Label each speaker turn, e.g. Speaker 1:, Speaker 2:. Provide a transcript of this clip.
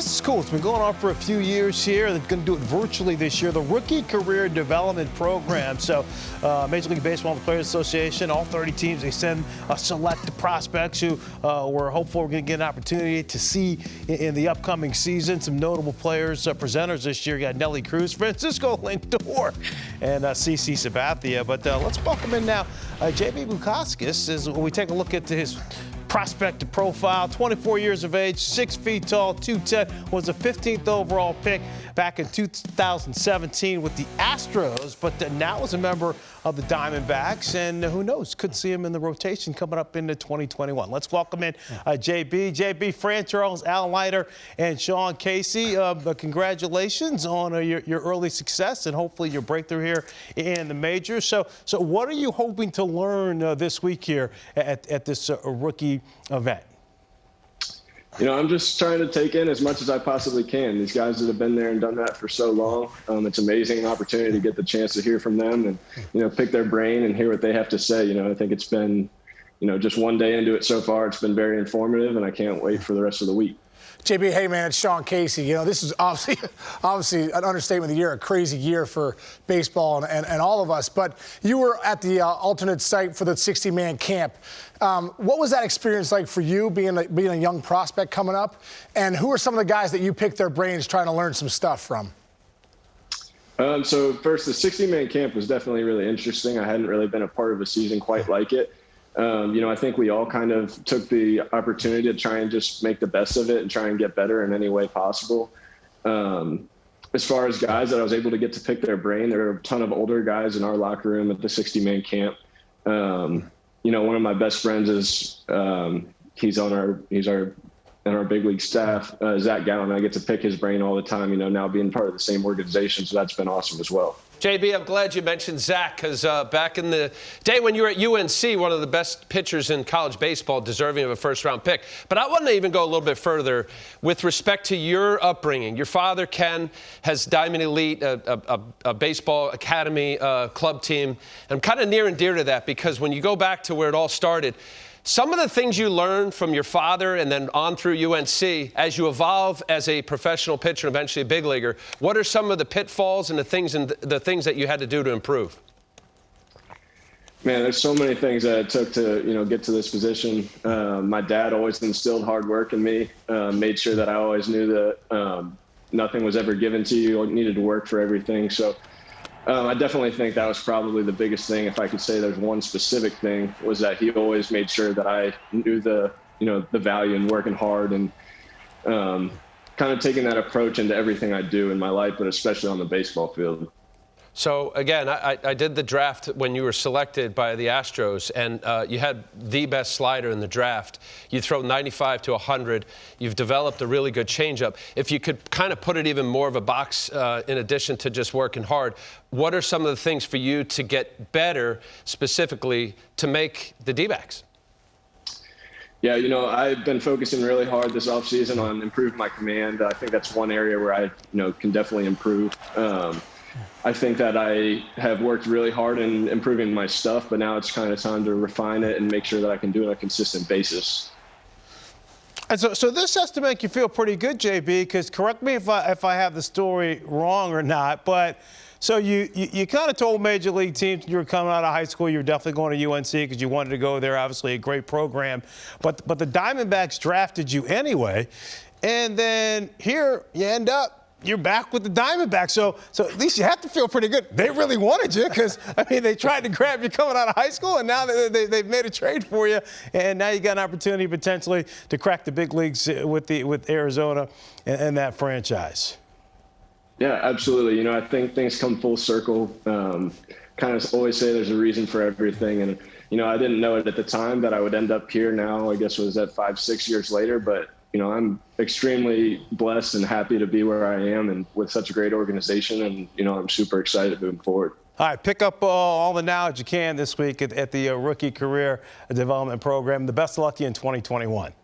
Speaker 1: This is cool. It's been going on for a few years here. They're going to do it virtually this year. The Rookie Career Development Program. So Major League Baseball Players Association, all 30 teams, they send select prospects who we're hopeful we're going to get an opportunity to see in the upcoming season. Some notable players, presenters this year. You got Nelly Cruz, Francisco Lindor, and CC Sabathia. But let's welcome in now JB Bukauskas as we take a look at his prospect profile. 24 years of age, 6 feet tall, 210, was the 15th overall pick back in 2017 with the Astros, but now is a member of the Diamondbacks, and who knows, could see him in the rotation coming up into 2021. Let's welcome in JB, Fran Charles, Al Leiter, and Sean Casey. Congratulations on your early success and hopefully your breakthrough here in the majors. So what are you hoping to learn this week here at this rookie event?
Speaker 2: You know, I'm just trying to take in as much as I possibly can. These guys that have been there and done that for so long, it's an amazing opportunity to get the chance to hear from them and, you know, pick their brain and hear what they have to say. You know, I think it's been, you know, just one day into it so far. It's been very informative, and I can't wait for the rest of the week.
Speaker 3: JB, hey man, it's Sean Casey. You know, this is obviously an understatement of the year, a crazy year for baseball and all of us. But you were at the alternate site for the 60-man camp. What was that experience like for you, being a young prospect coming up? And who are some of the guys that you picked their brains trying to learn some stuff from?
Speaker 2: So first, the 60-man camp was definitely really interesting. I hadn't really been a part of a season quite like it. You know, I think we all kind of took the opportunity to try and just make the best of it and try and get better in any way possible. As far as guys that I was able to get to pick their brain, there are a ton of older guys in our locker room at the 60-man camp. You know, one of my best friends is he's on our big league staff, Zach Gallen. I get to pick his brain all the time, you know, now being part of the same organization. So that's been awesome as well.
Speaker 4: JB, I'm glad you mentioned Zach, because back in the day when you were at UNC, one of the best pitchers in college baseball, deserving of a first-round pick. But I want to even go a little bit further with respect to your upbringing. Your father, Ken, has Diamond Elite, a baseball academy club team. And I'm kind of near and dear to that, because when you go back to where it all started, some of the things you learned from your father and then on through UNC, as you evolve as a professional pitcher and eventually a big leaguer, what are some of the pitfalls and the things that you had to do to improve?
Speaker 2: Man, there's so many things that it took to, you know, get to this position. My dad always instilled hard work in me, made sure that I always knew that nothing was ever given to you. You needed to work for everything. So I definitely think that was probably the biggest thing. If I could say there's one specific thing, was that he always made sure that I knew the value in working hard and kind of taking that approach into everything I do in my life, but especially on the baseball field. So,
Speaker 4: again, I did the draft when you were selected by the Astros, and you had the best slider in the draft. You throw 95 to 100. You've developed a really good changeup. If you could kind of put it even more of a box in addition to just working hard, what are some of the things for you to get better specifically to make the D-backs?
Speaker 2: Yeah, you know, I've been focusing really hard this offseason on improving my command. I think that's one area where I, can definitely improve. I think that I have worked really hard in improving my stuff, but now it's kind of time to refine it and make sure that I can do it on a consistent basis.
Speaker 1: And so this has to make you feel pretty good, JB, because correct me if I have the story wrong or not, but so you kind of told major league teams you were coming out of high school, you were definitely going to UNC because you wanted to go there, obviously a great program, but the Diamondbacks drafted you anyway, and then here you end up, you're back with the Diamondbacks. So at least you have to feel pretty good. They really wanted you because, I mean, they tried to grab you coming out of high school, and now they've made a trade for you, and now you got an opportunity potentially to crack the big leagues with Arizona and that franchise.
Speaker 2: Yeah, absolutely. You know, I think things come full circle. Kind of always say there's a reason for everything. And, you know, I didn't know it at the time that I would end up here now. I guess was that 5-6 years later. But, you know, I'm extremely blessed and happy to be where I am and with such a great organization. And, you know, I'm super excited moving forward.
Speaker 1: All right, pick up all the knowledge you can this week at the Rookie Career Development Program. The best of luck to you in 2021.